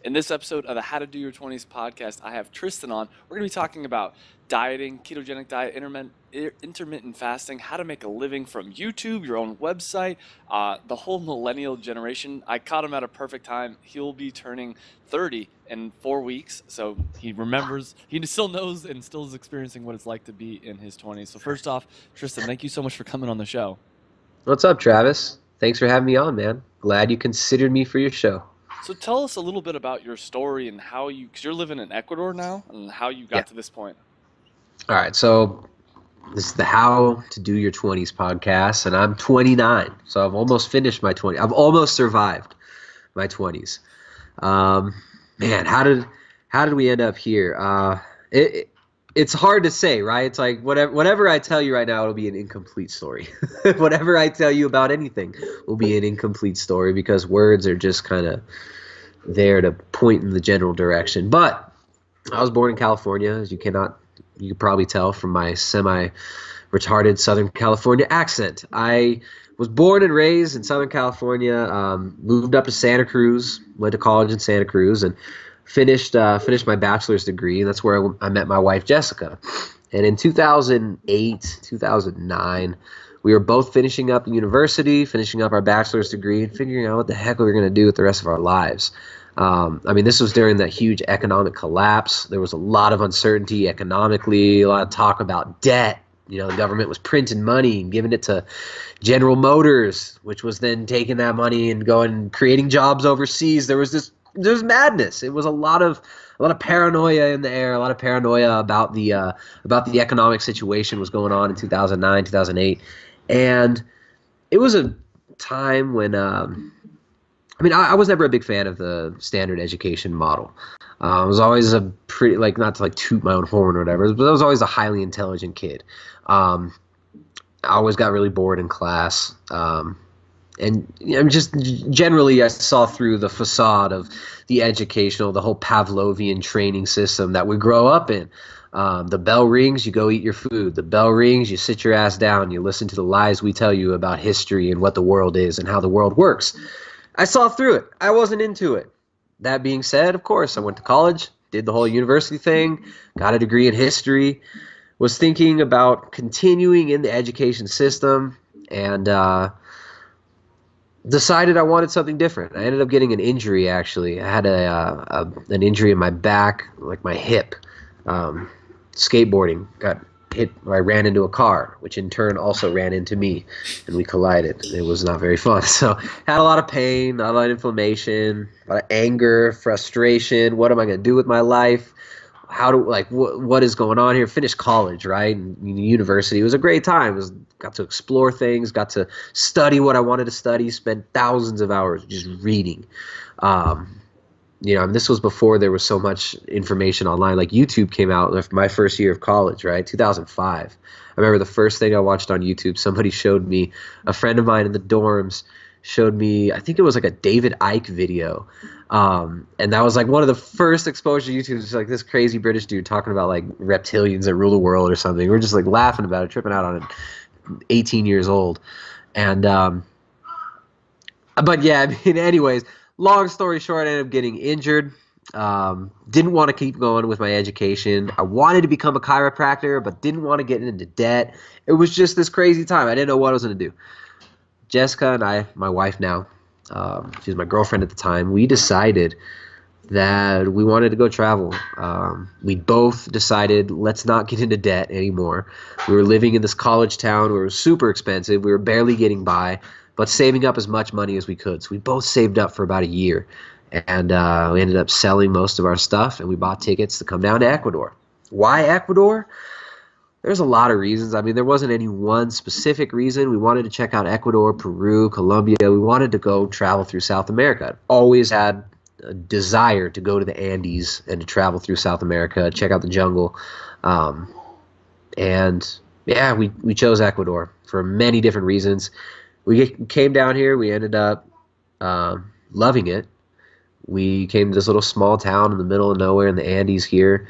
In this episode of the How to Do Your 20s podcast, I have Tristan on. We're going to be talking about dieting, ketogenic diet, intermittent fasting, how to make a living from YouTube, your own website, the whole millennial generation. I caught him at a perfect time. He'll be turning 30 in 4 weeks, so he remembers, he still knows and still is experiencing what it's like to be in his 20s. So first off, Tristan, thank you so much for coming on the show. What's up, Travis? Thanks for having me on, man. Glad you considered me for your show. So tell us a little bit about your story and how you, because you're living in Ecuador now, and how you got to this point. All right, so this is the How to Do Your 20s podcast, and I'm 29, so I've almost finished my 20s. I've almost survived my 20s. Man, how did we end up here? It's hard to say, right? It's like whatever I tell you right now, it'll be an incomplete story. Whatever I tell you about anything will be an incomplete story because words are just kind of there to point in the general direction. But I was born in California, as you can probably tell from my semi-retarded Southern California accent. I was born and raised in Southern California, moved up to Santa Cruz, went to college in Santa Cruz, and finished my bachelor's degree. And that's where I met my wife, Jessica. And in 2008, 2009, we were both finishing up university, finishing up our bachelor's degree, and figuring out what the heck we were going to do with the rest of our lives. This was during that huge economic collapse. There was a lot of uncertainty economically, a lot of talk about debt. You know, the government was printing money and giving it to General Motors, which was then taking that money and going and creating jobs overseas. There's madness. It was a lot of paranoia in the air, a lot of paranoia about the economic situation was going on in 2009, 2008. And it was a time when I was never a big fan of the standard education model. I was always a pretty, not to toot my own horn or whatever, but I was always a highly intelligent kid. I always got really bored in class. And just generally, I saw through the facade of the the whole Pavlovian training system that we grow up in. The bell rings, you go eat your food. The bell rings, you sit your ass down, you listen to the lies we tell you about history and what the world is and how the world works. I saw through it. I wasn't into it. That being said, of course, I went to college, did the whole university thing, got a degree in history, was thinking about continuing in the education system, and decided I wanted something different. I ended up getting an injury, actually. I had an injury in my back, like my hip. Skateboarding, got hit, or I ran into a car, which in turn also ran into me, and we collided. It was not very fun. So had a lot of pain, a lot of inflammation, a lot of anger, frustration. What am I going to do with my life? What is going on here? Finished college, right? And university. It was a great time. Got to explore things, got to study what I wanted to study, spent thousands of hours just reading. This was before there was so much information online. Like YouTube came out my first year of college, right? 2005. I remember the first thing I watched on YouTube, somebody showed me, a friend of mine in the dorms showed me, I think it was like a David Icke video. And that was like one of the first exposure to YouTube. It's like this crazy British dude talking about like reptilians that rule the world or something. We're just like laughing about it, tripping out on it, 18 years old. And, but yeah, anyways, long story short, I ended up getting injured. Didn't want to keep going with my education. I wanted to become a chiropractor, but didn't want to get into debt. It was just this crazy time. I didn't know what I was going to do. Jessica and I, my wife now, she was my girlfriend at the time, we decided that we wanted to go travel. We both decided, let's not get into debt anymore. We were living in this college town where it was super expensive. We were barely getting by, but saving up as much money as we could. So we both saved up for about a year. And we ended up selling most of our stuff, and we bought tickets to come down to Ecuador. Why Ecuador? There's a lot of reasons. There wasn't any one specific reason. We wanted to check out Ecuador, Peru, Colombia. We wanted to go travel through South America. I'd always had a desire to go to the Andes and to travel through South America, check out the jungle. And yeah, we chose Ecuador for many different reasons. We came down here. We ended up loving it. We came to this little small town in the middle of nowhere in the Andes here.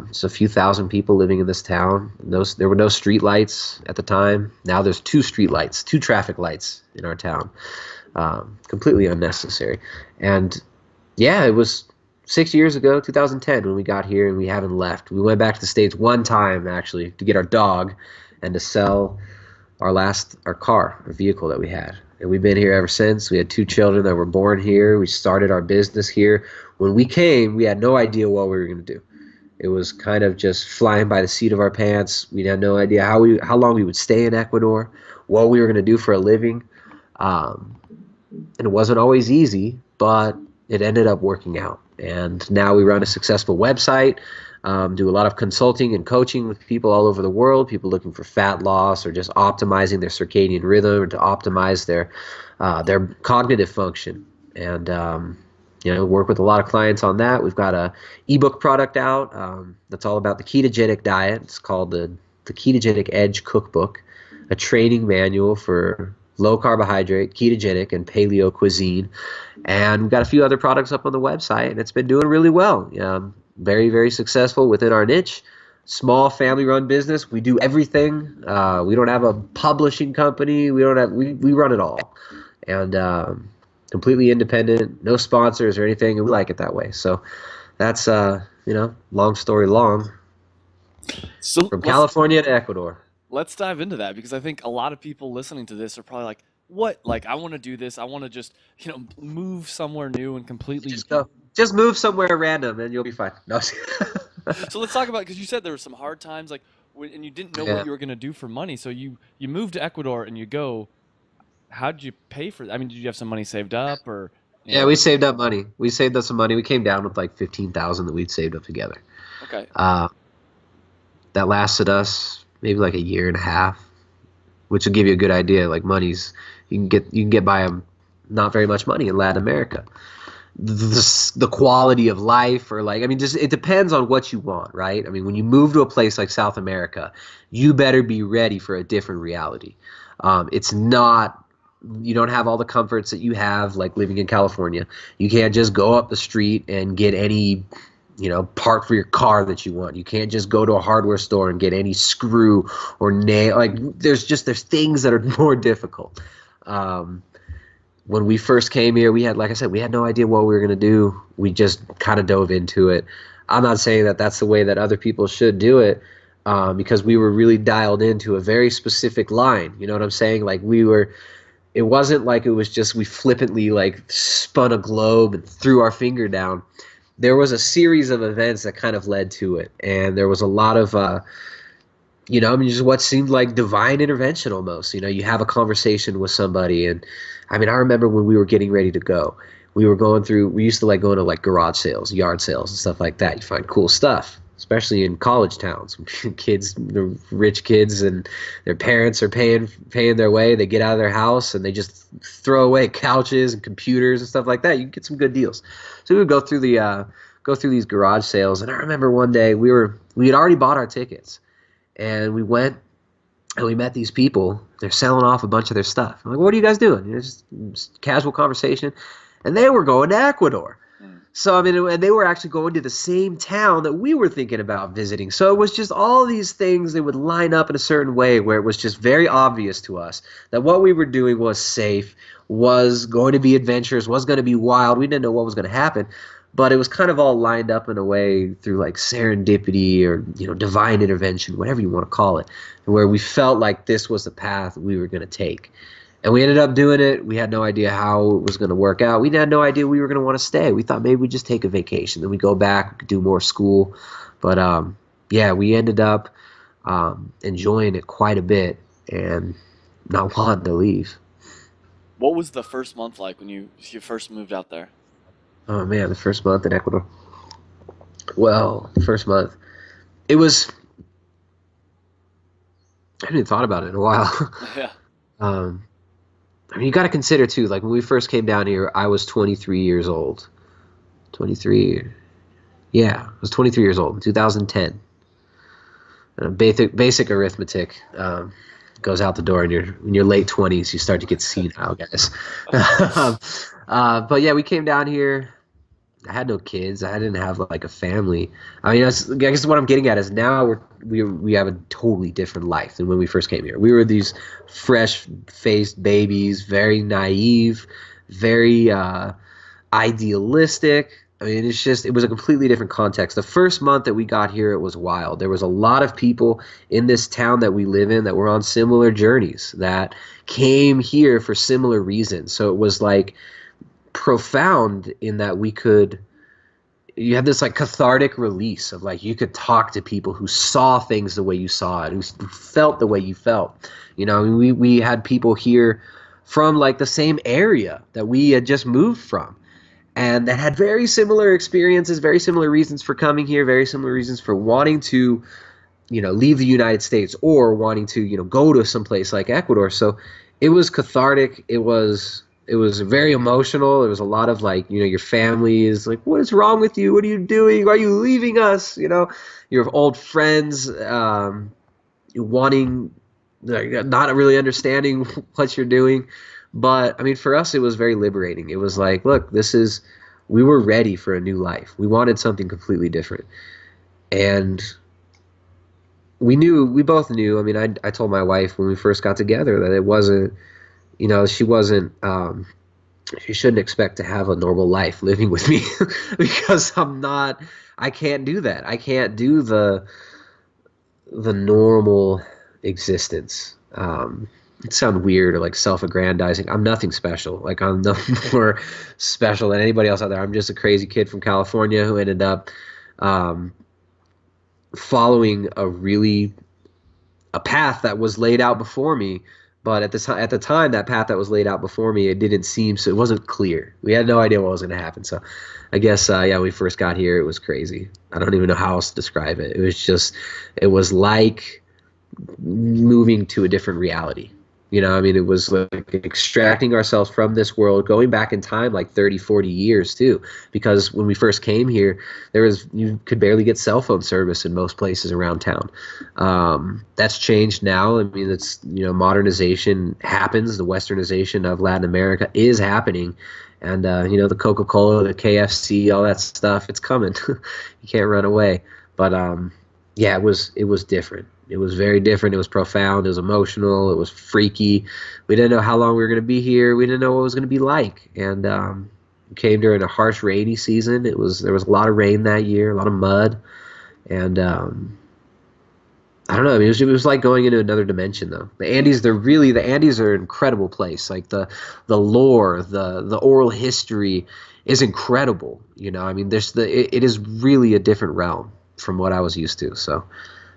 Just a few thousand people living in this town. There were no street lights at the time. Now there's 2 street lights, 2 traffic lights in our town. Completely unnecessary. And Yeah, it was 6 years ago, 2010, when we got here, and we haven't left. We went back to the States one time actually to get our dog and to sell our vehicle that we had. And we've been here ever since. We had two children that were born here. We started our business here. When we came, we had no idea what we were going to do. It was kind of just flying by the seat of our pants. We had no idea how long we would stay in Ecuador, what we were going to do for a living. Um, and it wasn't always easy, but it ended up working out. And now we run a successful website, do a lot of consulting and coaching with people all over the world, people looking for fat loss or just optimizing their circadian rhythm or to optimize their cognitive function. And work with a lot of clients on that. We've got a ebook product out that's all about the ketogenic diet. It's called the Ketogenic Edge Cookbook, a training manual for low carbohydrate, ketogenic, and paleo cuisine. And we've got a few other products up on the website, and it's been doing really well. Very, very successful within our niche. Small family-run business. We do everything. We don't have a publishing company. We run it all, and completely independent. No sponsors or anything, and we like it that way. So that's long story long. So From California to Ecuador. let's dive into that because I think a lot of people listening to this are probably like, what? Like, I want to do this. I want to just, move somewhere new and completely. Just go. Just move somewhere random and you'll be fine. No. So let's talk about, because you said there were some hard times, like, and you didn't know Yeah. what you were going to do for money. So you moved to Ecuador and you go. How did you pay for that? I mean, did you have some money saved up or? Yeah, we saved up money. We saved up some money. We came down with like 15,000 that we'd saved up together. Okay. That lasted us maybe like a year and a half, which will give you a good idea. Like you can get by not very much money in Latin America. The quality of life, or just it depends on what you want, right? I mean, when you move to a place like South America, you better be ready for a different reality. It's not. You don't have all the comforts that you have like living in California. You can't just go up the street and get any part for your car that you want. You can't just go to a hardware store and get any screw or nail. Like there's things that are more difficult. When we first came here, like I said, we had no idea what we were going to do. We just kind of dove into it. I'm not saying that that's the way that other people should do it, because we were really dialed into a very specific line. You know what I'm saying? Like it wasn't like it was just we flippantly like spun a globe and threw our finger down. There was a series of events that kind of led to it, and there was a lot of just what seemed like divine intervention almost. You have a conversation with somebody, and I remember when we were getting ready to go, we used to like going to like garage sales, yard sales and stuff like that. You find cool stuff, especially in college towns. Kids, the rich kids, and their parents are paying their way. They get out of their house and they just throw away couches and computers and stuff like that. You can get some good deals. So we would go through these garage sales, and I remember one day we had already bought our tickets, and we went and we met these people. They're selling off a bunch of their stuff. I'm like, what are you guys doing? Just casual conversation, and they were going to Ecuador. So, and they were actually going to the same town that we were thinking about visiting. So it was just all these things that would line up in a certain way where it was just very obvious to us that what we were doing was safe, was going to be adventurous, was going to be wild. We didn't know what was going to happen, but it was kind of all lined up in a way through like serendipity or, divine intervention, whatever you want to call it, where we felt like this was the path we were going to take. And we ended up doing it. We had no idea how it was going to work out. We had no idea we were going to want to stay. We thought maybe we'd just take a vacation. Then we'd go back, we could do more school. But, we ended up enjoying it quite a bit and not wanting to leave. What was the first month like when you first moved out there? Oh, man, the first month in Ecuador. Well, the first month. It was – I hadn't even thought about it in a while. Yeah. You got to consider, too, like when we first came down here, I was 23 years old. 23. Yeah, I was 23 years old in 2010. Basic arithmetic goes out the door in your late 20s. You start to get senile, guys. But, yeah, we came down here. I had no kids. I didn't have like a family. I guess what I'm getting at is now we have a totally different life than when we first came here. We were these fresh-faced babies, very naive, very idealistic. I mean, it was a completely different context. The first month that we got here, it was wild. There was a lot of people in this town that we live in that were on similar journeys, that came here for similar reasons. So it was like profound in that you had this like cathartic release of like you could talk to people who saw things the way you saw it, who felt the way you felt. We had people here from like the same area that we had just moved from, and that had very similar experiences, very similar reasons for coming here, very similar reasons for wanting to, leave the United States or wanting to, go to some place like Ecuador. So it was cathartic. It was very emotional. There was a lot of like, your family is like, what is wrong with you? What are you doing? Why are you leaving us? Your old friends wanting, not really understanding what you're doing. But I mean, for us, it was very liberating. It was like, look, we were ready for a new life. We wanted something completely different. And we both knew. I mean, I told my wife when we first got together that it wasn't, she shouldn't expect to have a normal life living with me because I can't do that. I can't do the normal existence. It sounds weird or like self-aggrandizing. I'm nothing special. Like I'm no more special than anybody else out there. I'm just a crazy kid from California who ended up following a path that was laid out before me. But at the time, that path that was laid out before me, it wasn't clear. We had no idea what was going to happen. So I guess, when we first got here, it was crazy. I don't even know how else to describe it. It was like moving to a different reality. It was like extracting ourselves from this world, going back in time like 30, 40 years too. Because when we first came here, you could barely get cell phone service in most places around town. That's changed now. I mean, modernization happens. The westernization of Latin America is happening. And, the Coca-Cola, the KFC, all that stuff, it's coming. You can't run away. But, it was different. It was very different. It was profound. It was emotional. It was freaky. We didn't know how long we were going to be here. We didn't know what it was going to be like. And we came during a harsh, rainy season. There was a lot of rain that year, a lot of mud. And I don't know. I mean, it was like going into another dimension, though. The Andes are an incredible place. Like the lore, the oral history is incredible. I mean, it is really a different realm from what I was used to. So.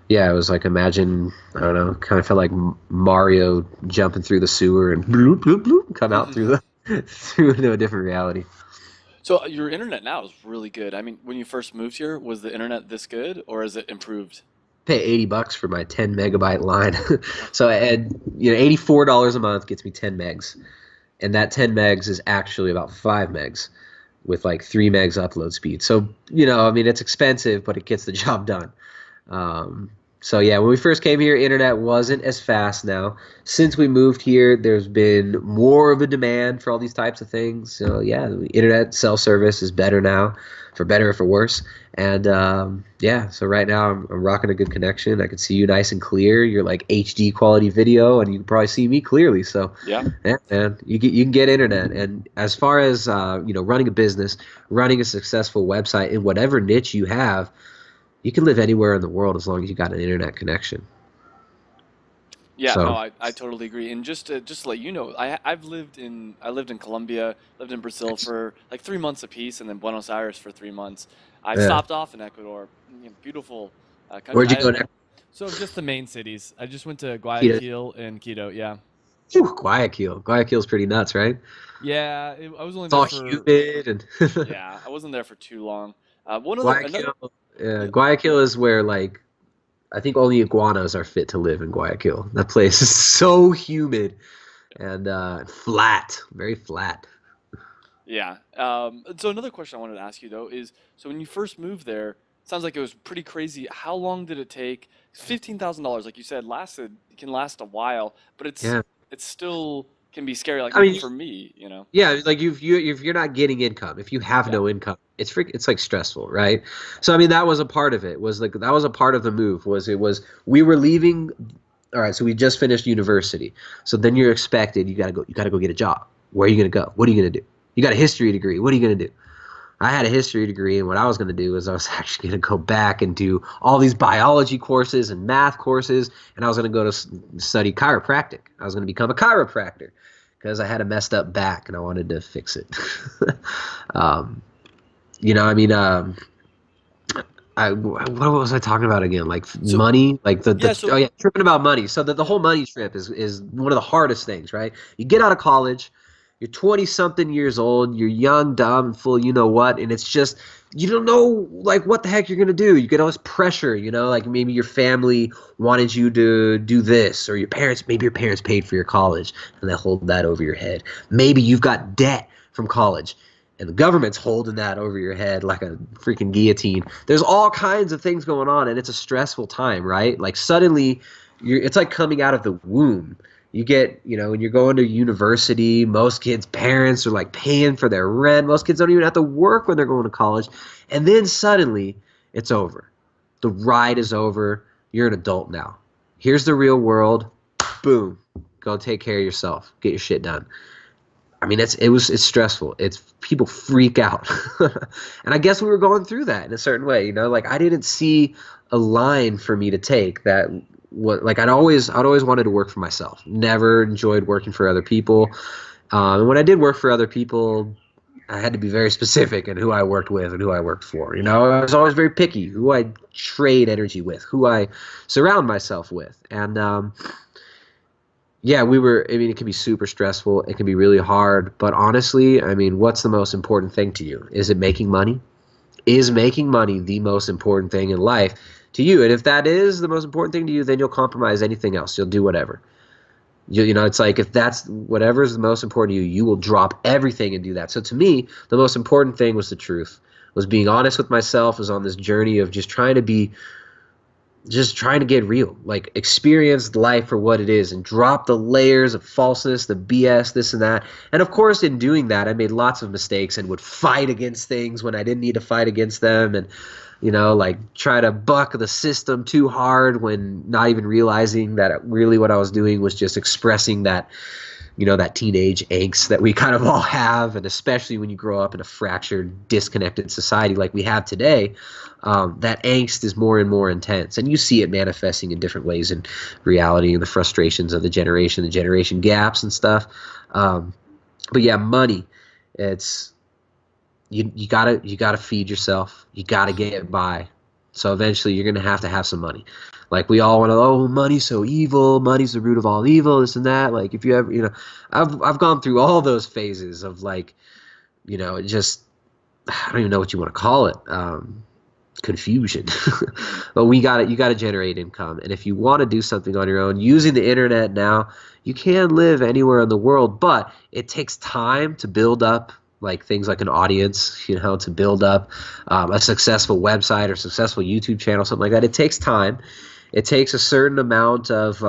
Yeah, it was like I don't know, kind of felt like Mario jumping through the sewer and bloop, bloop, bloop, come out through into a different reality. So your internet now is really good. I mean, when you first moved here, was the internet this good or is it improved? Pay $80 for my 10 megabyte line. So $84 a month gets me 10 megs. And that 10 megs is actually about 5 megs with like 3 megs upload speed. So, I mean, it's expensive, but it gets the job done. So yeah, when we first came here, internet wasn't as fast now. Since we moved here, there's been more of a demand for all these types of things. So yeah, the internet cell service is better now, for better or for worse. And so right now I'm rocking a good connection. I can see you nice and clear. You're like HD quality video, and you can probably see me clearly. So yeah, man, you can get internet. And as far as running a business, running a successful website in whatever niche you have, you can live anywhere in the world as long as you got an internet connection. yeah, So, no, I totally agree. And just to let you know, I lived in Colombia, lived in Brazil for like 3 months apiece, and then Buenos Aires for 3 months. I yeah. stopped off in Ecuador, beautiful country. Where'd you go next? So just the main cities. I just went to Quito. Guayaquil and Quito. Yeah. Whew, Guayaquil. Guayaquil's pretty nuts, right? Yeah, I was only It's there all for humid and Yeah, I wasn't there for too long. One other another. Guayaquil. Yeah, Guayaquil is where like I think only iguanas are fit to live in Guayaquil. That place is so humid and flat, very flat. yeah. So another question I wanted to ask you though is, so when you first moved there, it sounds like it was pretty crazy. How long did it take? $15,000, like you said, can last a while, but Yeah. it's still can be scary. Like I even mean, for me. yeah, like if you're not getting income, if you have Yeah. no income, it's like stressful, right? So I mean that was a part of it. Was like that was a part of the move. We were leaving. All right, so we just finished university. So then you're expected. You gotta go get a job. Where are you gonna go? What are you gonna do? You got a history degree. What are you going to do? I had a history degree, and what I was going to do is I was actually going to go back and do all these biology courses and math courses, and I was going to go to study chiropractic. I was going to become a chiropractor because I had a messed up back and I wanted to fix it. You know, I mean, what was I talking about again? Like So money, like yeah, so oh yeah, tripping about money. So the whole money trip is one of the hardest things, right? You get out of college, you're 20 something years old, you're young, dumb, and full, you know what, and it's just you don't know like what the heck you're gonna do. You get all this pressure, you know, like maybe your family wanted you to do this, or maybe your parents paid for your college, and they hold that over your head. Maybe you've got debt from college, and the government's holding that over your head like a freaking guillotine. There's all kinds of things going on, and it's a stressful time, right? Like suddenly, it's like coming out of the womb. You get, you know, when you're going to university, most kids' parents are like paying for their rent. Most kids don't even have to work when they're going to college. And then suddenly, it's over. The ride is over. You're an adult now. Here's the real world. Boom. Go take care of yourself. Get your shit done. I mean, it's stressful. It's people freak out, and I guess we were going through that in a certain way. You know, like I didn't see a line for me to take that. Like I'd always wanted to work for myself. Never enjoyed working for other people. And when I did work for other people, I had to be very specific in who I worked with and who I worked for. You know, I was always very picky who I trade energy with, who I surround myself with, and yeah, I mean, it can be super stressful. It can be really hard. But honestly, I mean, what's the most important thing to you? Is it making money? Is making money the most important thing in life to you? And if that is the most important thing to you, then you'll compromise anything else. You'll do whatever. You know, it's like if that's whatever is the most important to you, you will drop everything and do that. So to me, the most important thing was the truth, was being honest with myself, was on this journey of just trying to get real, like experience life for what it is and drop the layers of falseness, the BS, this and that. And of course, in doing that, I made lots of mistakes and would fight against things when I didn't need to fight against them. And, you know, like try to buck the system too hard when not even realizing that really what I was doing was just expressing that, you know, that teenage angst that we kind of all have. And especially when you grow up in a fractured, disconnected society like we have today, that angst is more and more intense. And you see it manifesting in different ways in reality and the frustrations of the generation gaps and stuff. But yeah, money, it's, you gotta feed yourself. You gotta get by. So eventually you're going to have some money. Like we all want to, oh, money's so evil. Money's the root of all evil, this and that. Like if you ever, you know, I've gone through all those phases of like, you know, it just, I don't even know what you want to call it. Confusion. But you got to generate income. And if you want to do something on your own using the internet now, you can live anywhere in the world, but it takes time to build up like things like an audience, you know, to build up a successful website or successful YouTube channel, something like that. It takes time. It takes a certain amount of,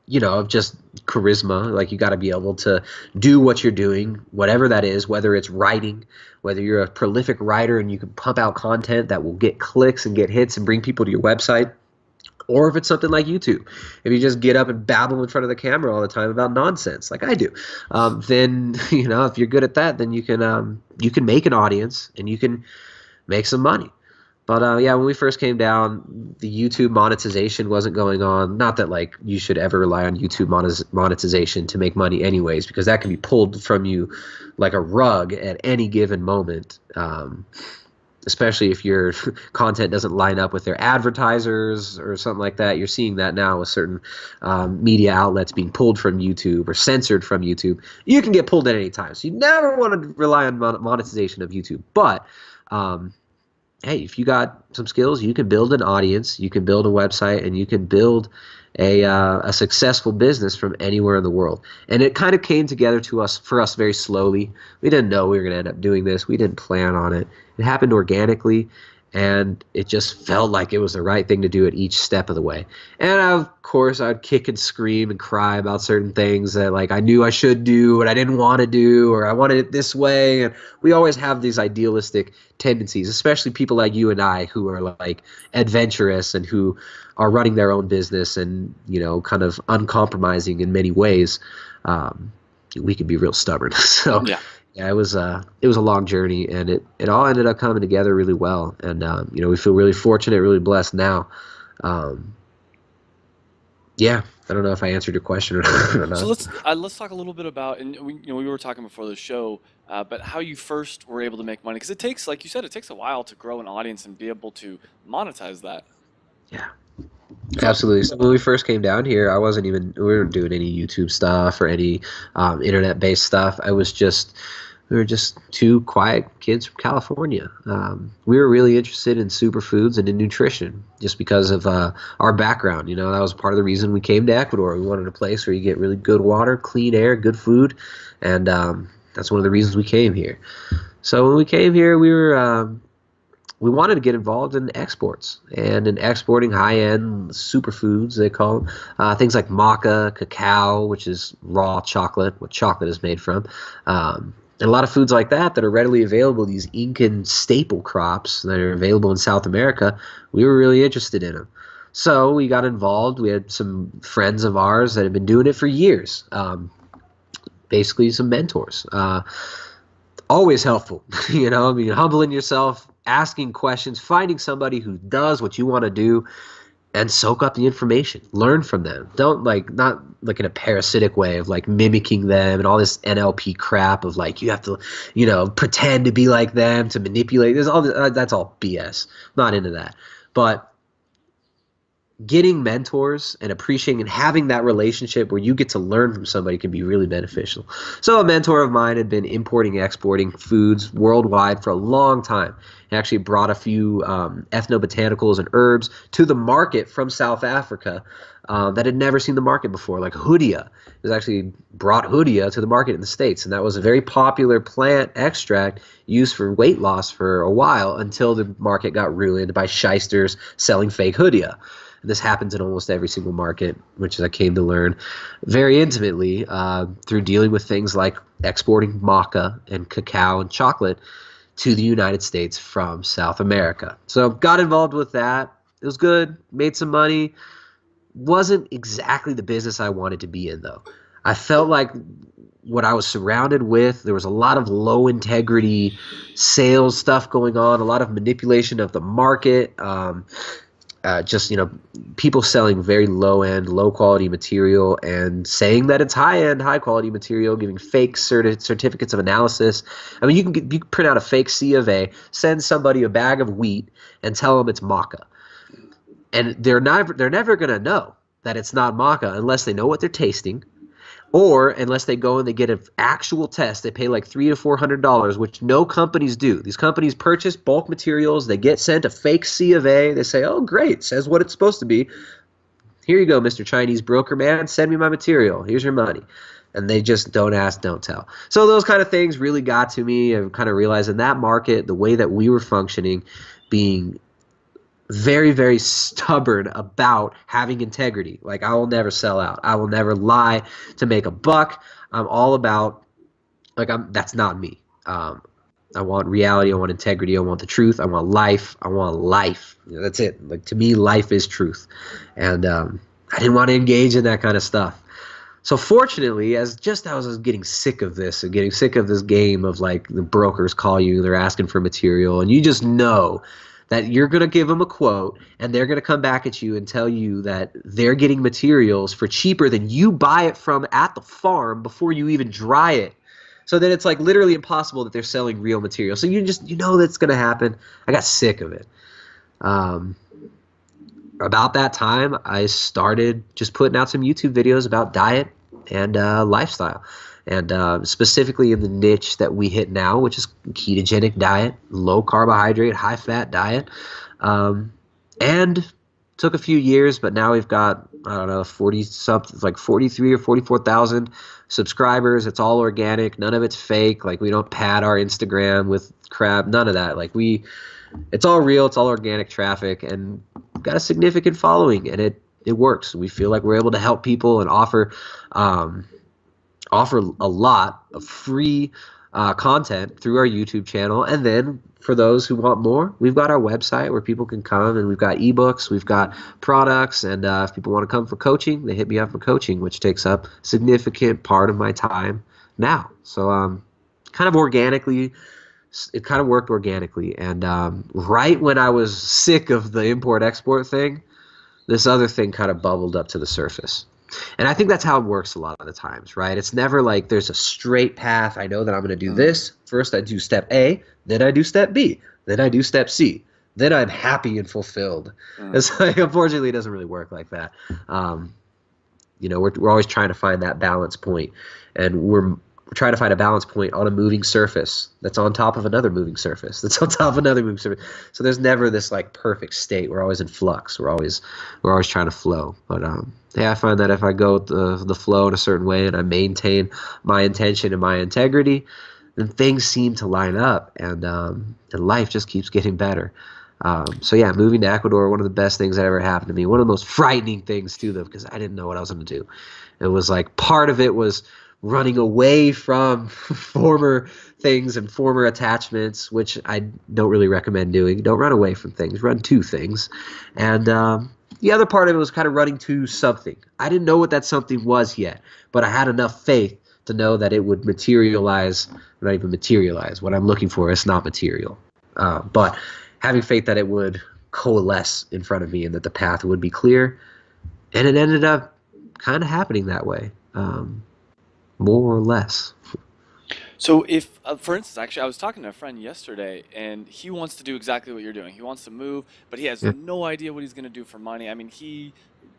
you know, of just charisma. Like you got to be able to do what you're doing, whatever that is, whether it's writing, whether you're a prolific writer and you can pump out content that will get clicks and get hits and bring people to your website. Or if it's something like YouTube, if you just get up and babble in front of the camera all the time about nonsense, like I do, then you know if you're good at that, then you can make an audience and you can make some money. But yeah, when we first came down, the YouTube monetization wasn't going on. Not that like you should ever rely on YouTube monetization to make money, anyways, because that can be pulled from you like a rug at any given moment. Especially if your content doesn't line up with their advertisers or something like that. You're seeing that now with certain media outlets being pulled from YouTube or censored from YouTube. You can get pulled at any time. So you never want to rely on monetization of YouTube. But hey, if you got some skills, you can build an audience, you can build a website, and you can build a successful business from anywhere in the world. And it kind of came together for us very slowly. We didn't know we were going to end up doing this. We didn't plan on it. It happened organically, and it just felt like it was the right thing to do at each step of the way. And of course, I'd kick and scream and cry about certain things that like I knew I should do, but I didn't want to do, or I wanted it this way. And we always have these idealistic tendencies, especially people like you and I who are like adventurous and who are running their own business and, you know, kind of uncompromising in many ways. we could be real stubborn. So Yeah. yeah, it was a long journey, and it all ended up coming together really well. And we feel really fortunate, really blessed now. Um, yeah, I don't know if I answered your question or So not. let's talk a little bit about, and we were talking before the show, but how you first were able to make money, because it takes, like you said, it takes a while to grow an audience and be able to monetize that. Yeah, So absolutely. So when we first came down here, we weren't doing any YouTube stuff or any internet-based stuff. We were just two quiet kids from California. We were really interested in superfoods and in nutrition just because of our background. That was part of the reason we came to Ecuador. We wanted a place where you get really good water, clean air, good food, and that's one of the reasons we came here. So when we came here, we wanted to get involved in exports and in exporting high-end superfoods, they call them. Things like maca, cacao, which is raw chocolate, what chocolate is made from. And a lot of foods like that are readily available, these Incan staple crops that are available in South America, we were really interested in them. So we got involved. We had some friends of ours that had been doing it for years, basically some mentors. Always helpful, humbling yourself, asking questions, finding somebody who does what you want to do, and soak up the information. Learn from them. Don't not in a parasitic way of mimicking them and all this NLP crap of you have to, pretend to be like them to manipulate. That's all BS. Not into that. But getting mentors and appreciating and having that relationship where you get to learn from somebody can be really beneficial. So a mentor of mine had been importing and exporting foods worldwide for a long time. He actually brought a few ethnobotanicals and herbs to the market from South Africa that had never seen the market before, like hoodia. He was actually brought hoodia to the market in the States, and that was a very popular plant extract used for weight loss for a while until the market got ruined by shysters selling fake hoodia. This happens in almost every single market, which I came to learn very intimately through dealing with things like exporting maca and cacao and chocolate to the United States from South America. So got involved with that. It was good, made some money. Wasn't exactly the business I wanted to be in, though. I felt like what I was surrounded with, there was a lot of low integrity sales stuff going on, a lot of manipulation of the market. People selling very low-end, low-quality material and saying that it's high-end, high-quality material, giving fake certificates of analysis. I mean, you can print out a fake C of A, send somebody a bag of wheat, and tell them it's maca. And they're never going to know that it's not maca unless they know what they're tasting, or unless they go and they get an actual test. They pay like $300 to $400, which no companies do. These companies purchase bulk materials. They get sent a fake C of A. They say, oh, great, says what it's supposed to be. Here you go, Mr. Chinese broker man. Send me my material. Here's your money. And they just don't ask, don't tell. So those kind of things really got to me. I kind of realized in that market, the way that we were functioning, being very, very stubborn about having integrity. Like, I will never sell out. I will never lie to make a buck. I'm all about, that's not me. I want reality. I want integrity. I want the truth. I want life. I want life. That's it. Like, to me, life is truth. And I didn't want to engage in that kind of stuff. So fortunately, as I was getting sick of this and getting sick of this game of the brokers call you, they're asking for material, and you just know that you're going to give them a quote and they're going to come back at you and tell you that they're getting materials for cheaper than you buy it from at the farm before you even dry it. So then it's literally impossible that they're selling real material. So you know that's going to happen. I got sick of it. About that time, I started just putting out some YouTube videos about diet and lifestyle. And specifically in the niche that we hit now, which is ketogenic diet, low carbohydrate, high fat diet. And took a few years, but now we've got, 40-something, 43 or 44,000 subscribers. It's all organic. None of it's fake. We don't pad our Instagram with crap. None of that. It's all real. It's all organic traffic, and got a significant following, and it works. We feel like we're able to help people and offer a lot of free content through our YouTube channel. And then for those who want more, we've got our website where people can come, and we've got ebooks, we've got products, and if people want to come for coaching, they hit me up for coaching, which takes up a significant part of my time now. So kind of organically, it kind of worked organically. And right when I was sick of the import-export thing, this other thing kind of bubbled up to the surface. And I think that's how it works a lot of the times, right? It's never like there's a straight path. I know that I'm going to do this. First, I do step A, then I do step B, then I do step C. Then I'm happy and fulfilled. It's like, unfortunately, it doesn't really work like that. We're always trying to find that balance point, and we're trying to find a balance point on a moving surface that's on top of another moving surface that's on top of another moving surface. So there's never this like perfect state. We're always in flux. We're always trying to flow. But I find that if I go with the flow in a certain way and I maintain my intention and my integrity, then things seem to line up, and life just keeps getting better. So yeah, moving to Ecuador, one of the best things that ever happened to me. One of the most frightening things too, though, because I didn't know what I was going to do. It was like part of it was running away from former things and former attachments, which I don't really recommend doing. Don't run away from things, run to things. And the other part of it was kind of running to something. I didn't know what that something was yet, but I had enough faith to know that it would materialize, not even materialize. What I'm looking for is not material. But having faith that it would coalesce in front of me and that the path would be clear. And it ended up kind of happening that way. More or less. So if, for instance, actually, I was talking to a friend yesterday, and he wants to do exactly what you're doing. He wants to move, but he has Yeah. no idea what he's going to do for money. I mean,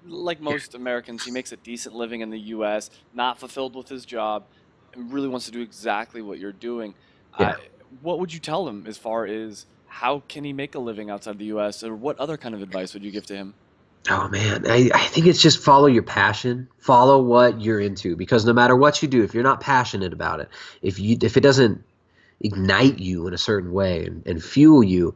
like most Americans, he makes a decent living in the U.S., not fulfilled with his job, and really wants to do exactly what you're doing. Yeah. What would you tell him as far as how can he make a living outside the U.S., or what other kind of advice would you give to him? Oh man, I think it's just follow your passion, follow what you're into, because no matter what you do, if you're not passionate about it, if it doesn't ignite you in a certain way and fuel you,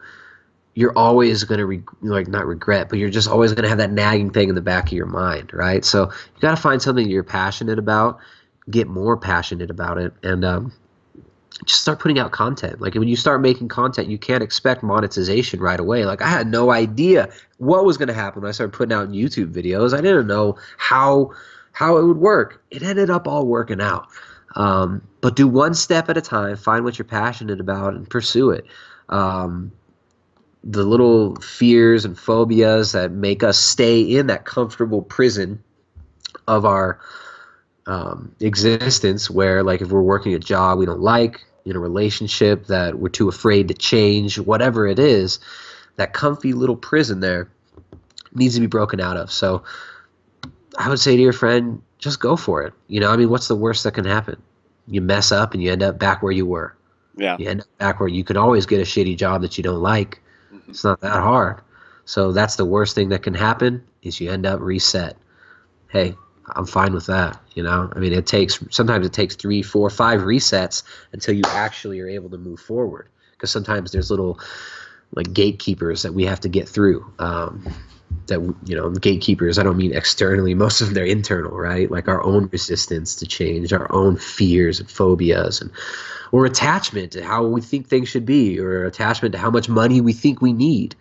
you're always going to not regret, but you're just always going to have that nagging thing in the back of your mind, right? So you got to find something you're passionate about, get more passionate about it, and just start putting out content. Like when you start making content, you can't expect monetization right away. Like I had no idea what was going to happen when I started putting out YouTube videos. I didn't know how it would work. It ended up all working out. But do one step at a time, find what you're passionate about and pursue it. The little fears and phobias that make us stay in that comfortable prison of our existence, where like if we're working a job we don't like, in a relationship that we're too afraid to change, whatever it is, that comfy little prison there needs to be broken out of. So I would say to your friend, just go for it. What's the worst that can happen? You mess up and you end up back where you were. Yeah. You end up back where you can always get a shitty job that you don't like. It's not that hard. So that's the worst thing that can happen, is you end up reset. Hey, I'm fine with that. Sometimes it takes 3, 4, 5 resets until you actually are able to move forward. Because sometimes there's little like gatekeepers that we have to get through. Gatekeepers, I don't mean externally. Most of them, they're internal, right? Like our own resistance to change, our own fears and phobias, or attachment to how we think things should be, or attachment to how much money we think we need.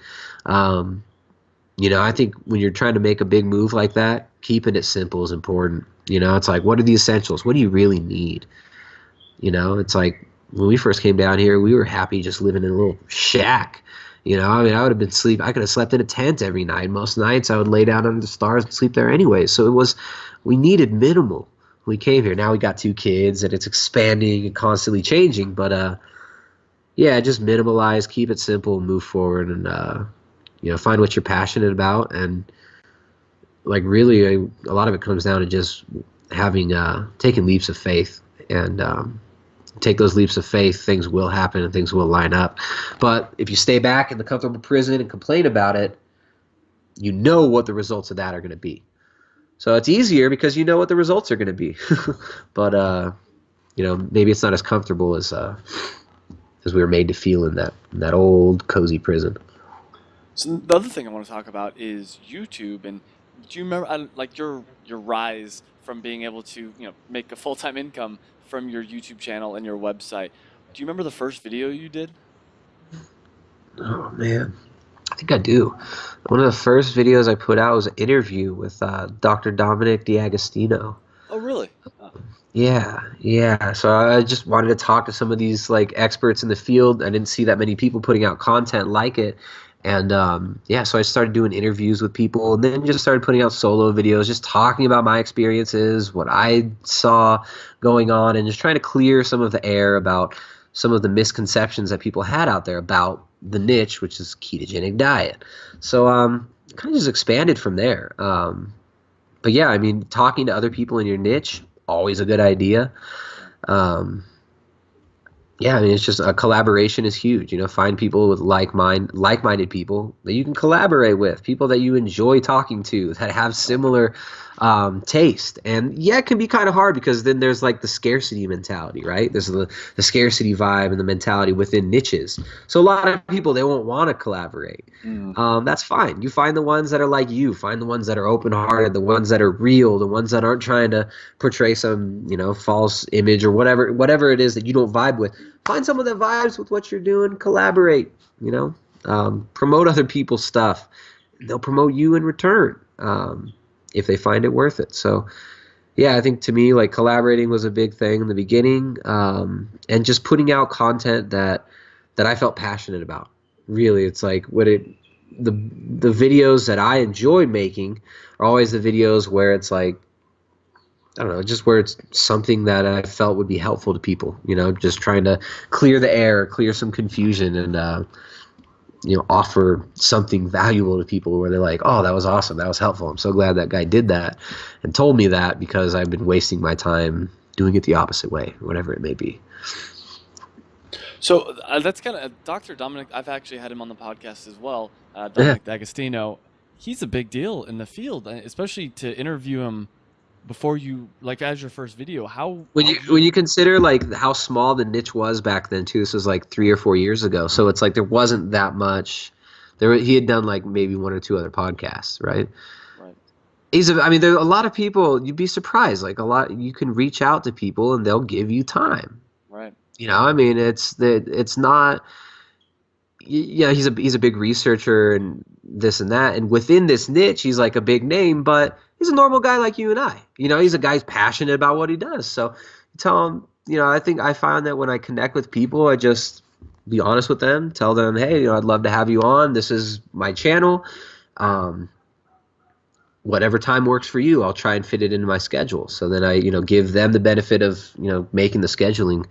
I think when you're trying to make a big move like that, keeping it simple is important. It's like, what are the essentials? What do you really need? It's like when we first came down here, we were happy just living in a little shack. I would have been I could have slept in a tent every night. Most nights I would lay down under the stars and sleep there anyway. So we needed minimal when we came here. Now we got 2 kids and it's expanding and constantly changing. But just minimalize, keep it simple, move forward, and find what you're passionate about. And like really a lot of it comes down to just having taking leaps of faith, and take those leaps of faith, things will happen and things will line up. But if you stay back in the comfortable prison and complain about it, you know what the results of that are going to be. So it's easier because you know what the results are going to be. But maybe it's not as comfortable as we were made to feel in that old cozy prison. So the other thing I want to talk about is YouTube. And do you remember like your rise from being able to make a full-time income from your YouTube channel and your website? Do you remember the first video you did? Oh man, I think I do. One of the first videos I put out was an interview with Dr. Dominic D'Agostino. Oh, really? Yeah. So I just wanted to talk to some of these like experts in the field. I didn't see that many people putting out content like it. And yeah, so I started doing interviews with people and then just started putting out solo videos, just talking about my experiences, what I saw going on, and just trying to clear some of the air about some of the misconceptions that people had out there about the niche, which is ketogenic diet. So kind of just expanded from there. But yeah, I mean, talking to other people in your niche, always a good idea. Yeah. Um, yeah, I mean, it's just a collaboration is huge. Find people with like-minded people that you can collaborate with, people that you enjoy talking to, that have similar taste. And yeah, it can be kind of hard because then there's like the scarcity mentality, right? There's the scarcity vibe and the mentality within niches. So a lot of people, they won't want to collaborate. Mm. That's fine. You find the ones that are like you, find the ones that are open-hearted, the ones that are real, the ones that aren't trying to portray some, false image or whatever it is that you don't vibe with. Find someone that vibes with what you're doing, collaborate, promote other people's stuff. They'll promote you in return, if they find it worth it. So yeah, I think to me, like, collaborating was a big thing in the beginning, and just putting out content that I felt passionate about. Really, it's like the videos that I enjoy making are always the videos where it's like, I don't know, just where it's something that I felt would be helpful to people. Just trying to clear the air, clear some confusion, and offer something valuable to people where they're like, oh, that was awesome, that was helpful. I'm so glad that guy did that and told me that, because I've been wasting my time doing it the opposite way, whatever it may be. So that's kind of Dr. Dominic. I've actually had him on the podcast as well. Yeah. Dominic D'Agostino. He's a big deal in the field, especially to interview him before you, like, as your first video. When you consider like how small the niche was back then too, this was like 3 or 4 years ago. So it's like there wasn't that much. He had done like maybe one or two other podcasts, right? Right. I mean, there are a lot of people. You'd be surprised. Like a lot, you can reach out to people and they'll give you time. Right. I mean, it's not. Yeah, he's a big researcher and this and that, and within this niche, he's like a big name, but he's a normal guy like you and I. He's a guy who's passionate about what he does. So you tell him, I think I find that when I connect with people, I just be honest with them, tell them, hey, I'd love to have you on. This is my channel. Um, Whatever time works for you, I'll try and fit it into my schedule. So then I, give them the benefit of, making the scheduling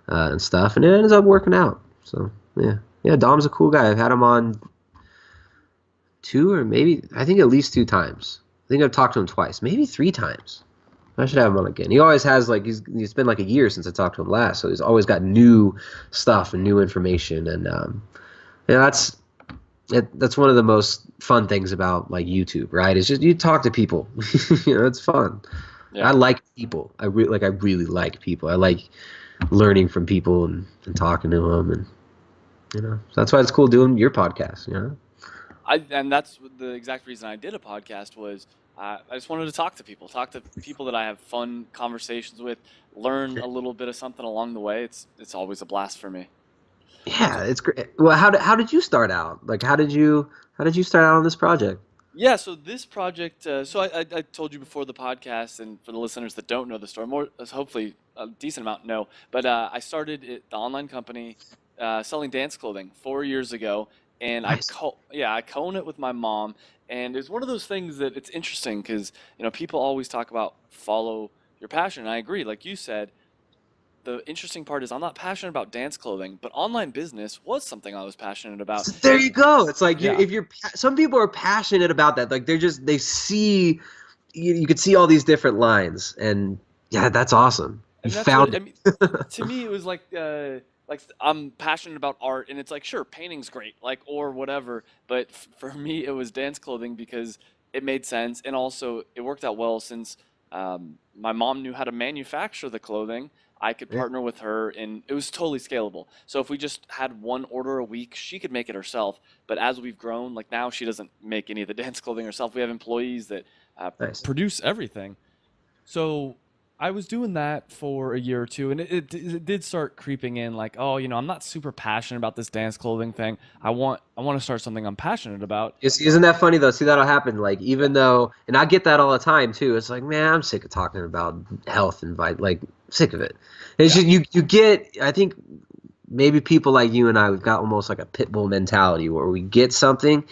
and stuff, and it ends up working out. So yeah, Dom's a cool guy. I've had him on I think at least 2 times. I think I've talked to him twice, maybe 3 times. I should have him on again. He always has, like, it's been like a year since I talked to him last, so he's always got new stuff and new information, and that's one of the most fun things about like YouTube, right? It's just you talk to people. It's fun. Yeah. I like people. I really like people. I like learning from people and talking to them, and so that's why it's cool doing your podcast. And that's the exact reason I did a podcast was I just wanted to talk to people that I have fun conversations with, learn a little bit of something along the way. It's always a blast for me. Yeah, it's great. Well, how did you start out? Like, how did you start out on this project? Yeah, so this project, so I told you before the podcast, and for the listeners that don't know the story, more hopefully a decent amount know, but I started the online company selling dance clothing 4 years ago, and Nice. I co-own it with my mom, and it's one of those things that it's interesting because people always talk about follow your passion, and I agree, like you said. The interesting part is I'm not passionate about dance clothing, but online business was something I was passionate about. So there you go. It's like Yeah. some people are passionate about that. Like they see you could see all these different lines, and yeah, that's awesome. You And that's what found I it. mean. To me, it was like I'm passionate about art, and it's like sure, painting's great, like or whatever. But for me, it was dance clothing because it made sense, and also it worked out well since my mom knew how to manufacture the clothing. I could Yeah. partner with her, and it was totally scalable. So if we just had one order a week, she could make it herself. But as we've grown, like now, she doesn't make any of the dance clothing herself. We have employees that Nice. produce everything. So I was doing that for a year or two, and it did start creeping in. Like, oh, I'm not super passionate about this dance clothing thing. I want to start something I'm passionate about. Isn't that funny though? See, that'll happen. Like, even though, and I get that all the time too. It's like, man, I'm sick of talking about health and like sick of it. It's Yeah. just you get. I think maybe people like you and I, we've got almost like a pit bull mentality where we get something,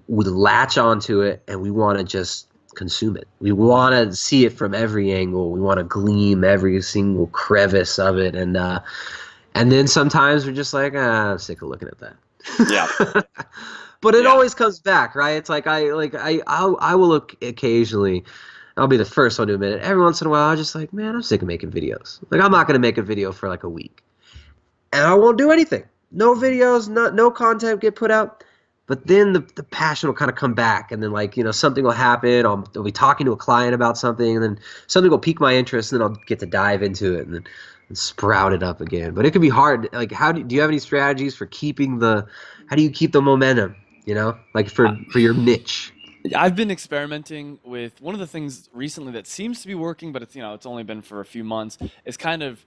we latch onto it, and we want to just consume it. We want to see it from every angle. We want to glean every single crevice of it, and then sometimes we're just like, I'm sick of looking at that. Yeah. But it Yeah. always comes back, right? It's like I will look occasionally. I'll be the first one to admit it. Every once in a while, I'm just like, man, I'm sick of making videos. Like, I'm not gonna make a video for like a week, and I won't do anything. No videos, no content get put out. But then the passion will kind of come back, and then something will happen. I'll be talking to a client about something, and then something will pique my interest, and then I'll get to dive into it, and then sprout it up again. But it can be hard. Like, how do you have any strategies for how do you keep the momentum? Like for your niche. I've been experimenting with one of the things recently that seems to be working, but it's only been for a few months. Is kind of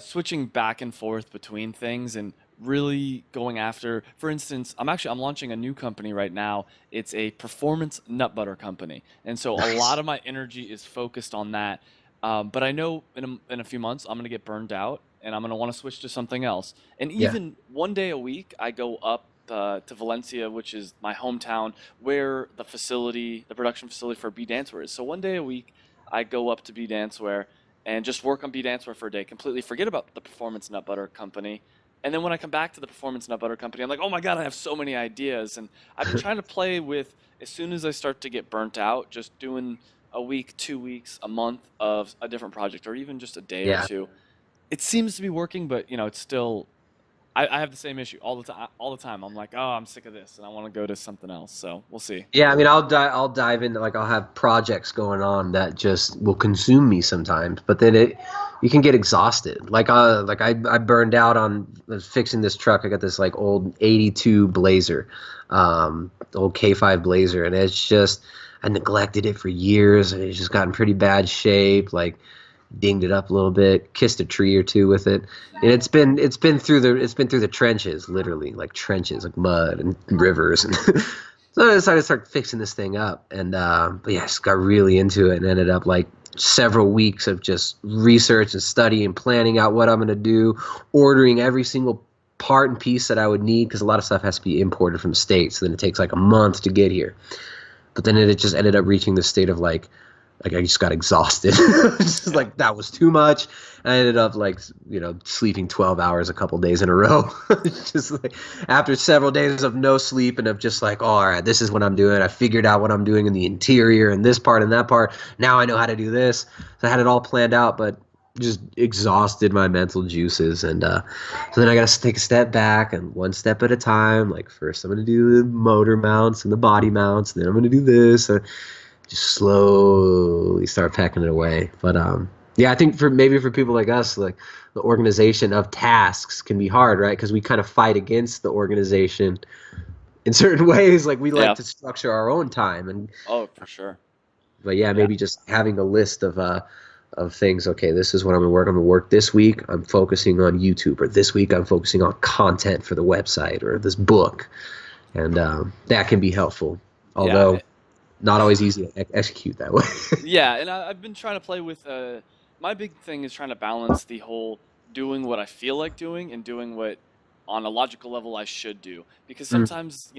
switching back and forth between things and really going after. For instance, I'm launching a new company right now. It's a performance nut butter company, and so a Nice. lot of my energy is focused on that. But I know in a few months I'm gonna get burned out, and I'm gonna want to switch to something else. And Yeah. even one day a week, I go up to Valencia, which is my hometown, where the production facility for B Dancewear is. So one day a week, I go up to B Dancewear and just work on B Dancewear for a day. Completely forget about the Performance Nut Butter Company. And then when I come back to the Performance Nut Butter Company, I'm like, oh my God, I have so many ideas. And I've been trying to play with, as soon as I start to get burnt out, just doing a week, 2 weeks, a month of a different project, or even just a day or Yeah. two. It seems to be working, but it's still. I have the same issue all the time. All the time, I'm like, oh, I'm sick of this, and I want to go to something else. So we'll see. Yeah, I mean, I'll dive into, like, I'll have projects going on that just will consume me sometimes, but then you can get exhausted. I burned out on fixing this truck. I got this like old '82 Blazer, old K5 Blazer, and it's just, I neglected it for years, and it's just gotten pretty bad shape. Like, dinged it up a little bit, kissed a tree or two with it, and it's been through the trenches, literally, like trenches, like mud and rivers, and so I decided to start fixing this thing up, and but yeah, I just got really into it and ended up like several weeks of just research and study and planning out what I'm gonna do, ordering every single part and piece that I would need, because a lot of stuff has to be imported from the States, so then it takes like a month to get here. But then it just ended up reaching the state of like I just got exhausted. Just like, that was too much. I ended up sleeping 12 hours a couple days in a row. Just like, after several days of no sleep and of just like, oh, all right, this is what I'm doing. I figured out what I'm doing in the interior and this part and that part. Now I know how to do this. So I had it all planned out, but just exhausted my mental juices. And so then I got to take a step back, and one step at a time. Like, first I'm going to do the motor mounts and the body mounts, and then I'm going to do this. Just slowly start pecking it away. But yeah, I think for people like us, like, the organization of tasks can be hard, right? Because we kind of fight against the organization in certain ways. Like, we Yeah. like to structure our own time, Oh, for sure. but yeah, maybe just having a list of things. Okay, this is what I'm gonna work. I'm gonna work this week. I'm focusing on YouTube, or this week I'm focusing on content for the website or this book, and that can be helpful. Although not always easy to execute that way. Yeah, and I've been trying to play with. My big thing is trying to balance the whole doing what I feel like doing and doing what, on a logical level, I should do. Because Mm. sometimes,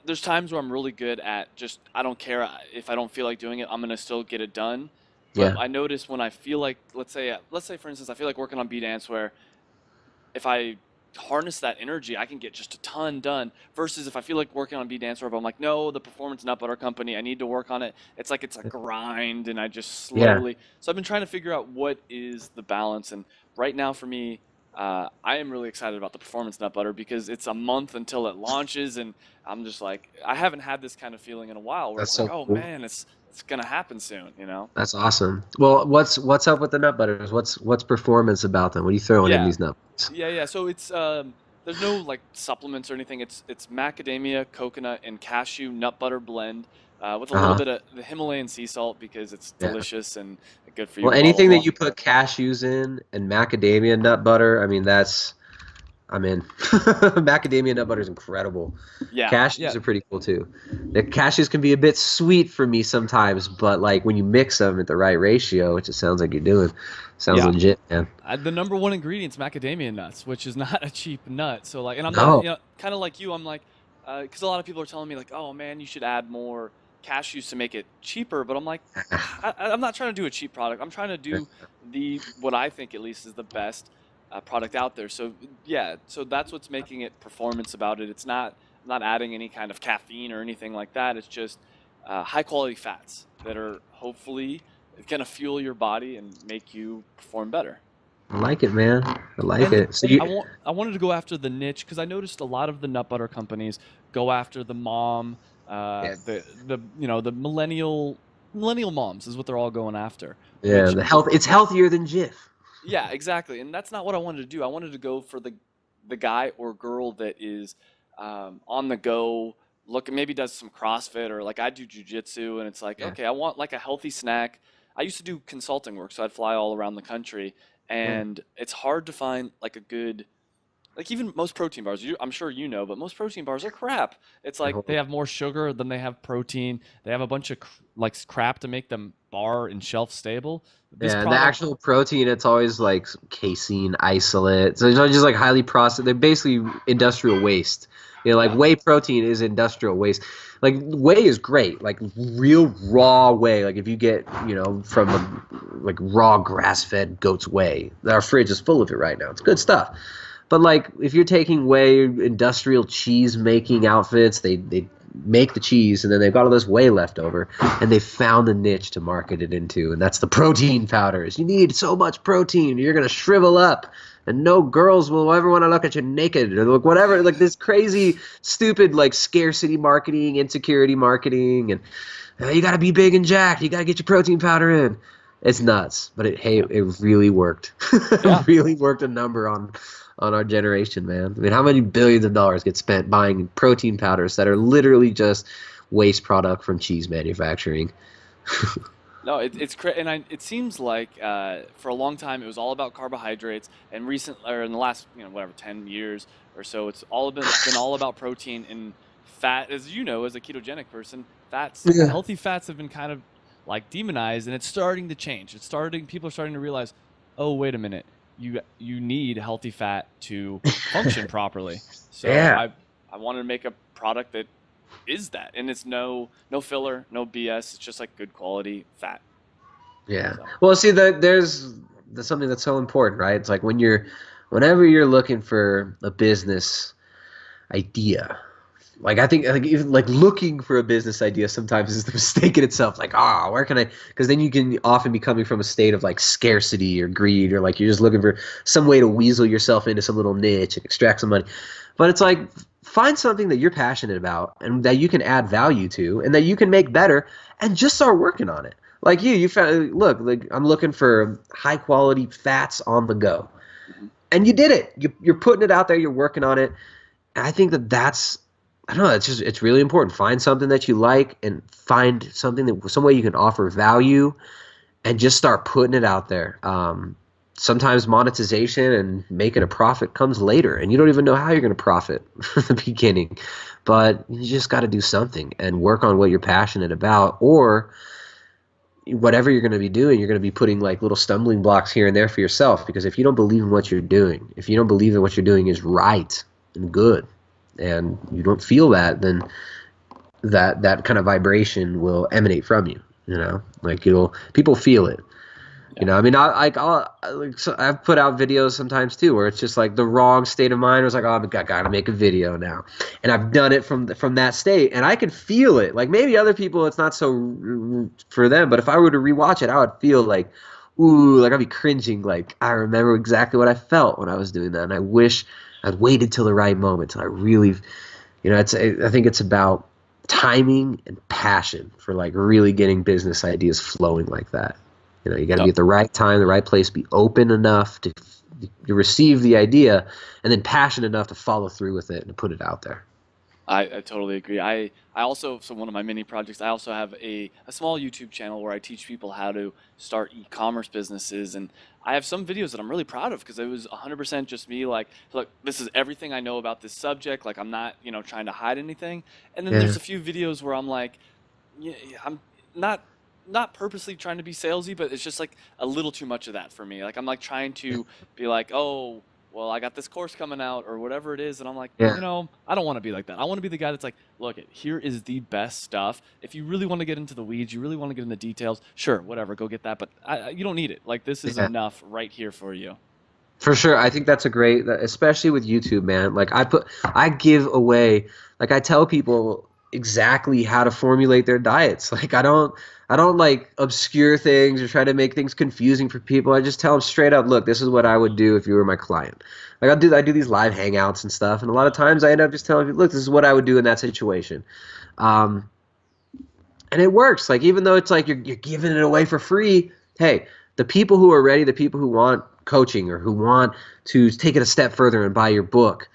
there's times where I'm really good at just, I don't care if I don't feel like doing it, I'm gonna still get it done. But Yeah. I notice when I feel like, let's say for instance, I feel like working on B Dancewear, if I harness that energy, I can get just a ton done. Versus if I feel like working on B Dancer, if I'm like, no, the Performance Nut Butter Company, I need to work on it. It's like it's a grind, and I just Yeah. slowly. So I've been trying to figure out what is the balance. And right now, for me, I am really excited about the Performance Nut Butter because it's a month until it launches, and I'm just like, I haven't had this kind of feeling in a while where That's it's so like, oh cool. man, it's gonna happen soon, That's awesome. Well, what's up with the nut butters? What's performance about them? What are you throwing in Yeah. these nut butters? Yeah. So it's there's no like supplements or anything. It's macadamia, coconut, and cashew nut butter blend. with a little Uh-huh. bit of the Himalayan sea salt because it's Yeah. delicious and good for you. Well, Blah blah anything that blah. you put cashews in and macadamia nut butter, I mean, I'm in. Macadamia nut butter is incredible. Yeah, yeah, Cashews are pretty cool too. The cashews can be a bit sweet for me sometimes, but like when you mix them at the right ratio, which it sounds like you're doing, sounds yeah. legit, man. The number one ingredient is macadamia nuts, which is not a cheap nut. So like, and I'm not, No. you know, kind of like you. I'm like, because a lot of people are telling me like, oh man, you should add more cashews to make it cheaper. But I'm like, I'm not trying to do a cheap product. I'm trying to do the what I think at least is the best product out there. So yeah, so that's what's making it performance about it. It's not I'm not adding any kind of caffeine or anything like that. It's just high quality fats that are hopefully going to fuel your body and make you perform better. I like it, man. I like And it. So you, I wanted to go after the niche because I noticed a lot of the nut butter companies go after the mom, yeah, the you know the millennial moms is what they're all going after. yeah, Which the health. It's healthier than Jif. yeah, exactly, and that's not what I wanted to do. I wanted to go for the guy or girl that is on the go. Look, maybe does some CrossFit or like I do jujitsu, and it's like Yeah, okay, I want like a healthy snack. I used to do consulting work, so I'd fly all around the country, yeah, and it's hard to find like a good like even most protein bars. I'm sure you know, but most protein bars are crap. It's they're like they horrible. have more sugar than they have protein. They have a bunch of like crap to make them bar and shelf stable. This Yeah, and the product, actual protein, it's always like casein isolate. So it's not just like highly processed. They're basically industrial waste. You know, like yeah, whey protein is industrial waste. Like whey is great, like real raw whey. Like if you get, from like raw grass-fed goat's whey, our fridge is full of it right now. It's good stuff. But like if you're taking whey, industrial cheese making outfits, they make the cheese and then they've got all this whey left over and they found a niche to market it into, and that's the protein powders. You need so much protein, you're gonna shrivel up and no girls will ever want to look at you naked or look whatever, like this crazy stupid like scarcity marketing, insecurity marketing, and you got to be big and jacked, you got to get your protein powder in. It's nuts, but yeah, it really worked. yeah. It really worked a number on our generation, man. I mean, how many billions of dollars get spent buying protein powders that are literally just waste product from cheese manufacturing? No, and it seems like for a long time it was all about carbohydrates, and or in the last whatever 10 years or so, it's all been all about protein and fat. As you know, as a ketogenic person, Yeah. healthy fats have been kind of like demonized, and it's starting to change. People are starting to realize, oh wait a minute, you need healthy fat to function properly. So Yeah. I wanted to make a product that is that, and it's no filler, no BS. It's just like good quality fat. Yeah. So Well, see, there's something that's so important, right? It's like whenever you're looking for a business idea, like I think even like looking for a business idea sometimes is the mistake in itself. Like, where can I? Because then you can often be coming from a state of like scarcity or greed, or like you're just looking for some way to weasel yourself into some little niche and extract some money. But it's like find something that you're passionate about and that you can add value to, and that you can make better, and just start working on it. Like you found, look, like I'm looking for high quality fats on the go, mhm. and you did it. You're putting it out there. You're working on it. And I think that's, I don't know. It's really important. Find something that you like, and find something that some way you can offer value, and just start putting it out there. Sometimes monetization and making a profit comes later, and you don't even know how you're going to profit from the beginning. But you just got to do something and work on what you're passionate about, or whatever you're going to be doing, you're going to be putting like little stumbling blocks here and there for yourself. Because if you don't believe in what you're doing, if you don't believe that what you're doing is right and good, and you don't feel that, then that kind of vibration will emanate from you. Like people feel it. Yeah, I mean, I've put out videos sometimes too, where it's just like the wrong state of mind. It was like, oh, I gotta make a video now, and I've done it from that state, and I can feel it. Like maybe other people, it's not so for them, but if I were to rewatch it, I would feel like, ooh, like I'd be cringing. Like I remember exactly what I felt when I was doing that, and I wish I'd waited till the right moment, till I really, I think it's about timing and passion for like really getting business ideas flowing like that. You got to be yep, at the right time, the right place, be open enough to receive the idea, and then passionate enough to follow through with it and to put it out there. I totally agree. I also, so one of my mini projects, I also have a small YouTube channel where I teach people how to start e-commerce businesses. And I have some videos that I'm really proud of because it was 100% just me like, look, this is everything I know about this subject. Like I'm not, trying to hide anything. And then Yeah. there's a few videos where I'm like, yeah, I'm not not purposely trying to be salesy, but it's just like a little too much of that for me. Like I'm like trying to be like, oh, well, I got this course coming out or whatever it is, and I'm like, Yeah. I don't want to be like that. I want to be the guy that's like, look, here is the best stuff. If you really want to get into the weeds, you really want to get in the details, sure, whatever, go get that. But you don't need it. Like this is Yeah. enough right here for you. For sure. I think that's a great, especially with YouTube, man. Like I give away, like I tell people exactly how to formulate their diets. Like I don't like obscure things or try to make things confusing for people. I just tell them straight up, look, this is what I would do if you were my client. Like I do these live hangouts and stuff. And a lot of times I end up just telling people, look, this is what I would do in that situation. Um, and it works. Like even though it's like you're giving it away for free, hey, the people who are ready, the people who want coaching or who want to take it a step further and buy your book,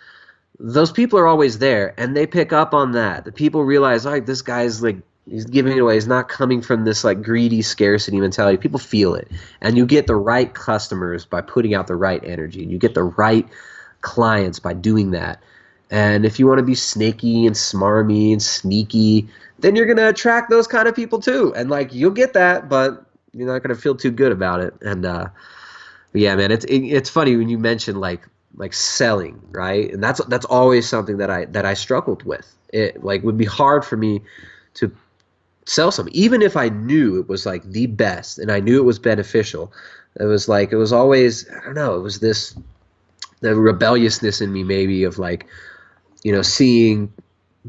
those people are always there, and they pick up on that. The people realize, like, this guy's like he's giving it away. He's not coming from this like greedy scarcity mentality. People feel it, and you get the right customers by putting out the right energy, and you get the right clients by doing that. And if you want to be snaky and smarmy and sneaky, then you're gonna attract those kind of people too. And like you'll get that, but you're not gonna feel too good about it. And yeah, man, it's funny when you mention like selling, right? And that's always something that I struggled with. It like would be hard for me to sell something, even if I knew it was like the best and I knew it was beneficial. It was always, I don't know, it was this the rebelliousness in me maybe of like, seeing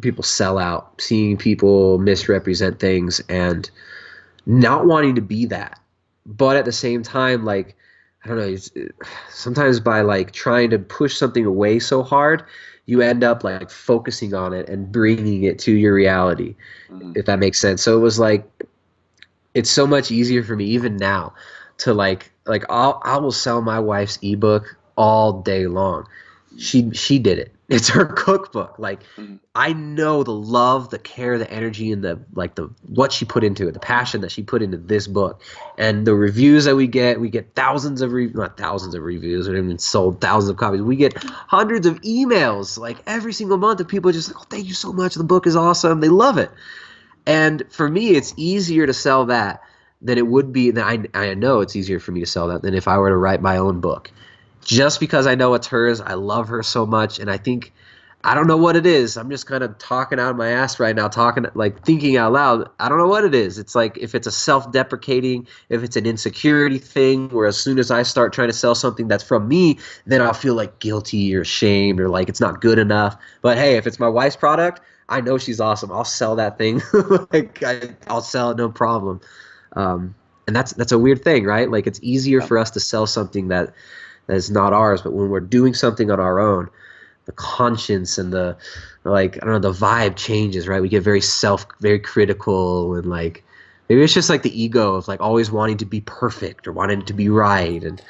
people sell out, seeing people misrepresent things and not wanting to be that. But at the same time, like, I don't know, sometimes by like trying to push something away so hard, you end up like focusing on it and bringing it to your reality, Hmm. if that makes sense. So it was like, it's so much easier for me even now to like I will sell my wife's ebook all day long. She did it. It's her cookbook. Like Hmm. I know the love, the care, the energy, and the what she put into it, the passion that she put into this book, and the reviews that we get thousands of not thousands of reviews, we haven't even sold thousands of copies. We get hundreds of emails like every single month of people just like, oh, thank you so much. The book is awesome. They love it. And for me, it's easier to sell that than it would be. I know it's easier for me to sell that than if I were to write my own book. Just because I know it's hers, I love her so much, and I think I don't know what it is. I'm just kind of talking out of my ass right now, talking like thinking out loud. I don't know what it is. It's like if it's a self-deprecating, if it's an insecurity thing, where as soon as I start trying to sell something that's from me, then I'll feel like guilty or ashamed or like it's not good enough. But hey, if it's my wife's product, I know she's awesome. I'll sell that thing. I'll sell it no problem. And that's a weird thing, right? Like it's easier for us to sell something that is not ours, but when we're doing something on our own, the conscience and the like, I don't know, the vibe changes, right? We get very critical, and like maybe it's just like the ego of like always wanting to be perfect or wanting to be right, and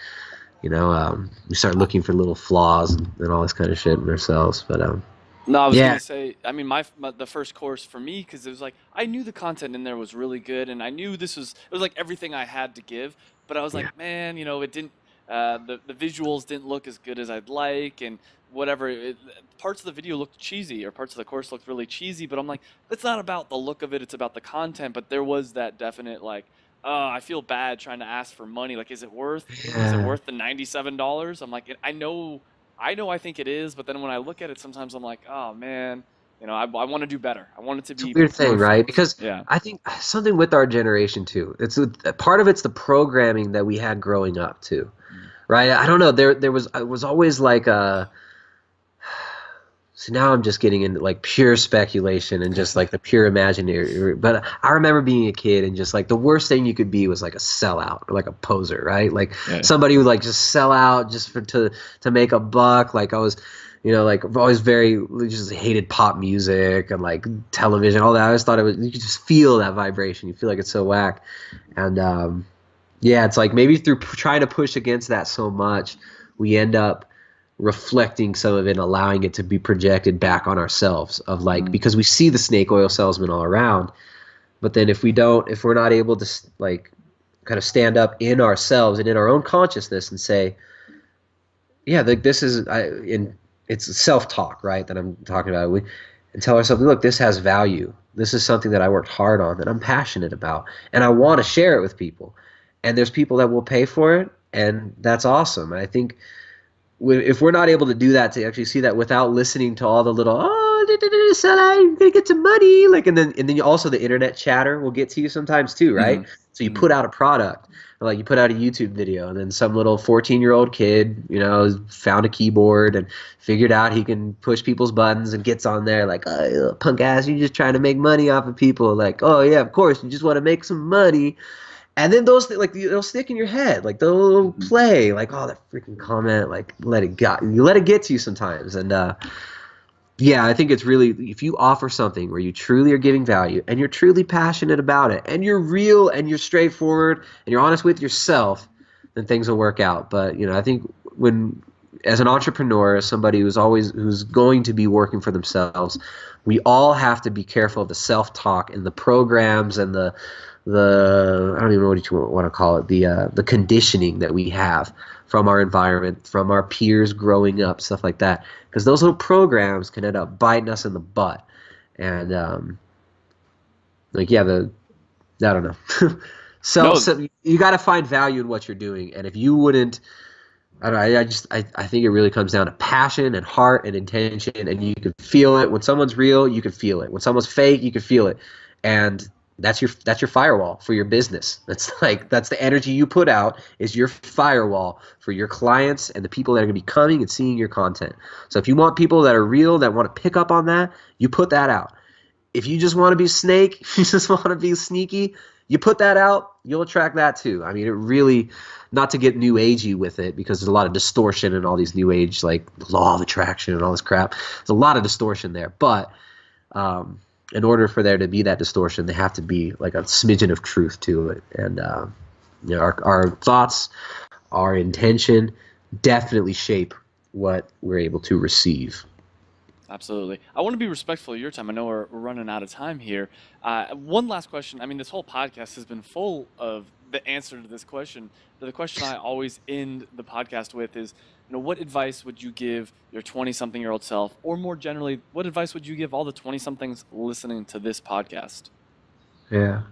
we start looking for little flaws and all this kind of shit in ourselves. But No, I was yeah, gonna say, I mean, the first course for me, because it was like I knew the content in there was really good, and I knew it was like everything I had to give. But I was yeah, like, man, it didn't, the visuals didn't look as good as I'd like, and whatever. Parts of the video looked cheesy, or parts of the course looked really cheesy. But I'm like, it's not about the look of it; it's about the content. But there was that definite like, oh, I feel bad trying to ask for money. Like, is it yeah. worth the $97? I'm like, I know I think it is, but then when I look at it, sometimes I'm like, oh man, I want to do better. I want it to It's a be weird thing, right? perfect. Because Yeah. I think something with our generation too. It's part of it's the programming that we had growing up too, Mm. right? I don't know. There was I was always like so now I'm just getting into like pure speculation and just like the pure imaginary. But I remember being a kid and just like the worst thing you could be was like a sellout or like a poser, right? Like Yeah. somebody who like just sell out just to make a buck. Like I was, like I've always just hated pop music and like television, all that. I always thought you could just feel that vibration. You feel like it's so whack. And yeah, it's like maybe through trying to push against that so much, we end up reflecting some of it and allowing it to be projected back on ourselves of like, because we see the snake oil salesman all around, but then if we're not able to like kind of stand up in ourselves and in our own consciousness and say, yeah, like this is, it's self-talk, right, that I'm talking about. And tell ourselves, look, this has value. This is something that I worked hard on, that I'm passionate about, and I want to share it with people. And there's people that will pay for it, and that's awesome. I think if we're not able to do that, to actually see that without listening to all the little, I'm gonna get some money, like, and then also the internet chatter will get to you sometimes too, right? So you put out a product, like you put out a YouTube video, and then some little 14-year-old kid, found a keyboard and figured out he can push people's buttons and gets on there like, oh, punk ass, you're just trying to make money off of people. Like, oh yeah, of course, you just want to make some money. And then those, like, they'll stick in your head, like they'll play, like, oh, that freaking comment, like, you let it get to you sometimes. And yeah, I think it's really, if you offer something where you truly are giving value and you're truly passionate about it and you're real and you're straightforward and you're honest with yourself, then things will work out. But I think as an entrepreneur, as somebody who's going to be working for themselves, we all have to be careful of the self-talk and the programs and the I don't even know what you want to call it, the conditioning that we have from our environment, from our peers growing up, stuff like that. Because those little programs can end up biting us in the butt. And I don't know. So you got to find value in what you're doing. And if you wouldn't, I don't know, I think it really comes down to passion and heart and intention. And you can feel it. When someone's real, you can feel it. When someone's fake, you can feel it. And that's your firewall for your business. That's the energy you put out is your firewall for your clients and the people that are going to be coming and seeing your content. So if you want people that are real, that want to pick up on that, you put that out. If you just want to be snake, you just want to be sneaky, you put that out, you'll attract that too. I mean, it really, not to get new agey with it, because there's a lot of distortion in all these new age, like law of attraction and all this crap. There's a lot of distortion there, but in order for there to be that distortion, they have to be like a smidgen of truth to it. And our thoughts, our intention definitely shape what we're able to receive. Absolutely. I want to be respectful of your time. I know we're running out of time here. One last question. I mean, this whole podcast has been full of the answer to this question. But the question I always end the podcast with is, what advice would you give your 20-something-year-old self? Or more generally, what advice would you give all the 20-somethings listening to this podcast? Yeah.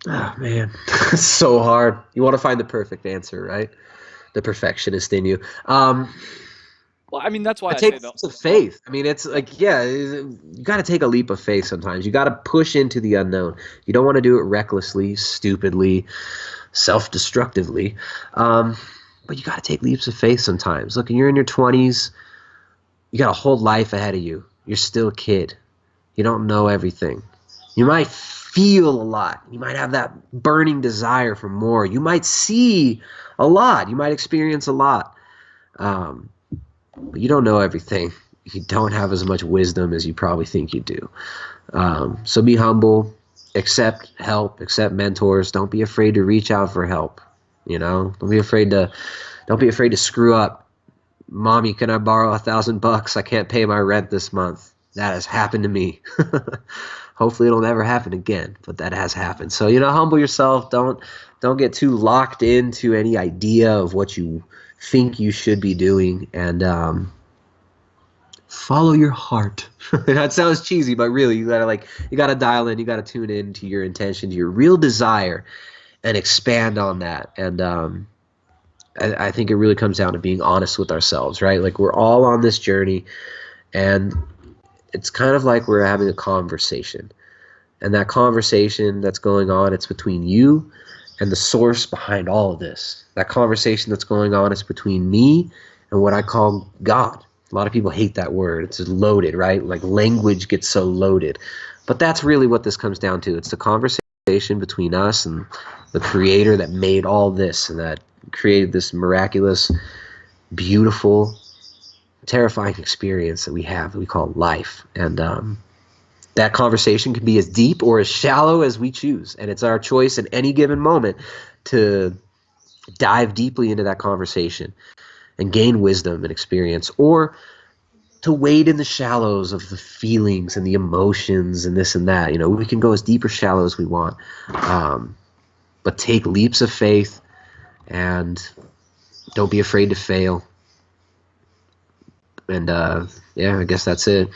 Oh, man. It's so hard. You want to find the perfect answer, right? The perfectionist in you. Well, I mean, that's why I take say that. Leaps of faith. I mean, it's like, yeah, you got to take a leap of faith sometimes. You got to push into the unknown. You don't want to do it recklessly, stupidly, self-destructively. But you got to take leaps of faith sometimes. Look, you're in your 20s. You got a whole life ahead of you. You're still a kid. You don't know everything. You might feel a lot. You might have that burning desire for more. You might see a lot. You might experience a lot. But you don't know everything. You don't have as much wisdom as you probably think you do. So be humble, accept help, accept mentors. Don't be afraid to reach out for help. Don't be afraid to screw up. Mommy, can I borrow $1,000? I can't pay my rent this month. That has happened to me. Hopefully it'll never happen again, but that has happened. So, humble yourself. Don't get too locked into any idea of what you think you should be doing, and follow your heart. That sounds cheesy, but really you gotta dial in, you gotta tune in to your intention, to your real desire, and expand on that. And I think it really comes down to being honest with ourselves, right? Like, we're all on this journey, and it's kind of like we're having a conversation, and that conversation that's going on, it's between you and the source behind all of this. That conversation that's going on is between me and what I call God. A lot of people hate that word. It's loaded, right? Like, language gets so loaded. But that's really what this comes down to. It's the conversation between us and the creator that made all this and that created this miraculous, beautiful, terrifying experience that we have, that we call life. And That conversation can be as deep or as shallow as we choose, and it's our choice at any given moment to dive deeply into that conversation and gain wisdom and experience, or to wade in the shallows of the feelings and the emotions and this and that. We can go as deep or shallow as we want, but take leaps of faith and don't be afraid to fail. And I guess that's it.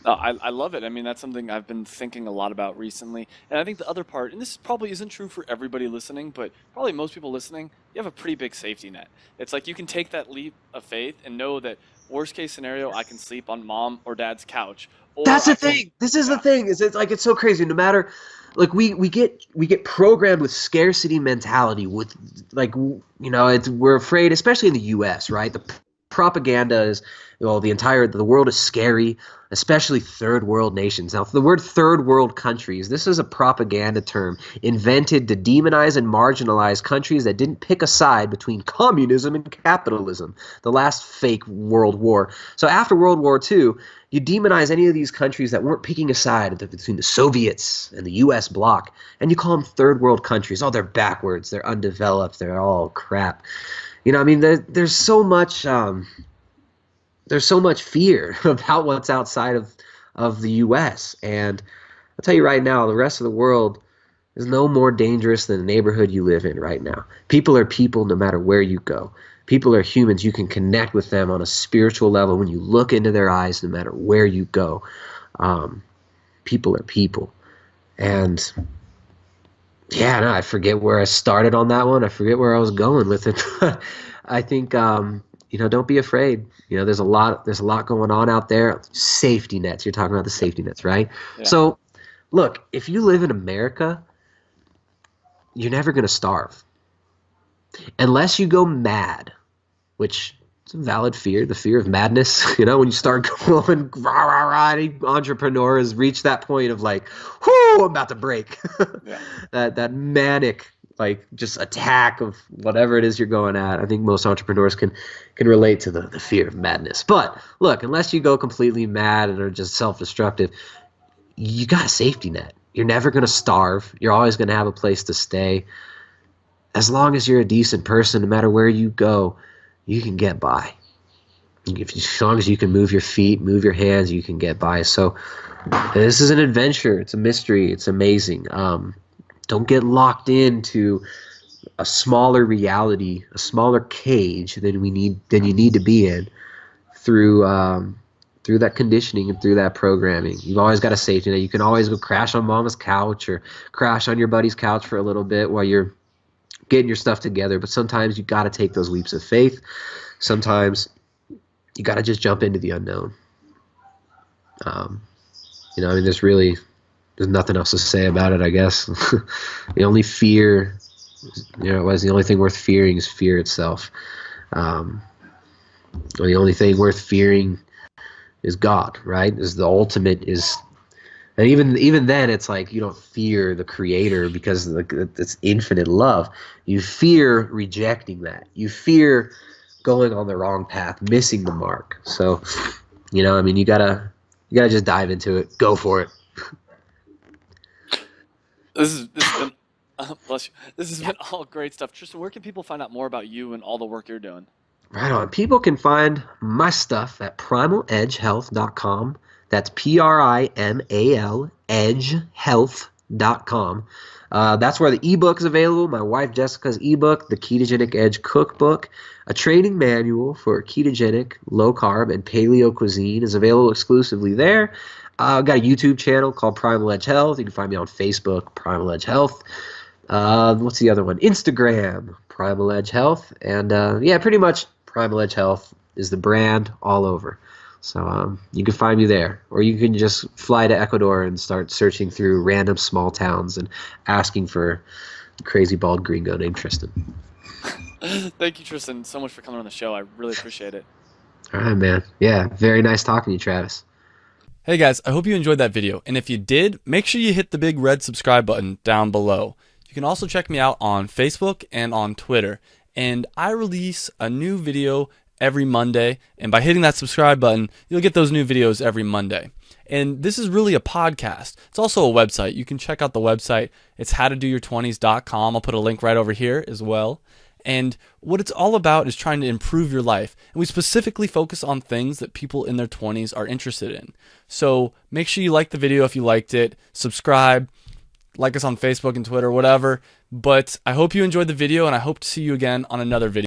I love it. I mean, that's something I've been thinking a lot about recently. And I think the other part, and this probably isn't true for everybody listening, but probably most people listening, you have a pretty big safety net. It's like you can take that leap of faith and know that worst case scenario, I can sleep on mom or dad's couch. Or That's the thing. This is the thing. It's so crazy. No matter, like we get programmed with scarcity mentality. With we're afraid, especially in the U.S. Right? The propaganda is, the world is scary, especially third world nations. Now, the word third world countries, this is a propaganda term invented to demonize and marginalize countries that didn't pick a side between communism and capitalism, the last fake world war. So after World War II, you demonize any of these countries that weren't picking a side between the Soviets and the U.S. bloc, and you call them third world countries. Oh, they're backwards, they're undeveloped, they're all crap. There's so much fear about what's outside of the U.S. And I'll tell you right now, the rest of the world is no more dangerous than the neighborhood you live in right now. People are people no matter where you go. People are humans. You can connect with them on a spiritual level when you look into their eyes no matter where you go. People are people. And I forget where I started on that one. I forget where I was going with it. I think, don't be afraid. There's a lot going on out there. Safety nets. You're talking about the safety nets, right? Yeah. So, look, if you live in America, you're never going to starve. Unless you go mad, which is a valid fear, the fear of madness. When you start going, rah, rah, rah, any entrepreneur has reached that point of like, whoo, I'm about to break. Yeah. that manic, just attack of whatever it is you're going at. I think most entrepreneurs can relate to the fear of madness. But look, unless you go completely mad and are just self-destructive, you got a safety net. You're never going to starve. You're always going to have a place to stay. As long as you're a decent person, no matter where you go, you can get by. As long as you can move your feet, move your hands, you can get by. So this is an adventure. It's a mystery. It's amazing. Don't get locked into a smaller reality, a smaller cage than you need to be in through that conditioning and through that programming. You've always got a safety net. You can always go crash on mama's couch or crash on your buddy's couch for a little bit while you're getting your stuff together. But sometimes you got to take those leaps of faith. Sometimes you got to just jump into the unknown. There's nothing else to say about it, I guess. The only fear, the only thing worth fearing is fear itself. The only thing worth fearing is God, right? Is the ultimate is, and even then, it's like you don't fear the Creator because it's infinite love. You fear rejecting that. You fear going on the wrong path, missing the mark. So, you gotta just dive into it. Go for it. This has been bless you. This has been all great stuff. Tristan, where can people find out more about you and all the work you're doing? Right on. People can find my stuff at primaledgehealth.com. That's PRIMAL edgehealth.com. That's where the ebook is available. My wife Jessica's ebook, the Ketogenic Edge Cookbook, a training manual for ketogenic, low carb, and paleo cuisine is available exclusively there. I've got a YouTube channel called Primal Edge Health. You can find me on Facebook, Primal Edge Health. What's the other one? Instagram, Primal Edge Health. And pretty much Primal Edge Health is the brand all over. So you can find me there. Or you can just fly to Ecuador and start searching through random small towns and asking for a crazy bald gringo named Tristan. Thank you, Tristan, so much for coming on the show. I really appreciate it. All right, man. Yeah, very nice talking to you, Travis. Hey guys, I hope you enjoyed that video, and if you did, make sure you hit the big red subscribe button down below. You can also check me out on Facebook and on Twitter, and I release a new video every Monday, and by hitting that subscribe button, you'll get those new videos every Monday. And this is really a podcast. It's also a website. You can check out the website. It's howtodoyour20s.com. I'll put a link right over here as well. And what it's all about is trying to improve your life. And we specifically focus on things that people in their 20s are interested in. So make sure you like the video if you liked it. Subscribe. Like us on Facebook and Twitter, whatever. But I hope you enjoyed the video, and I hope to see you again on another video.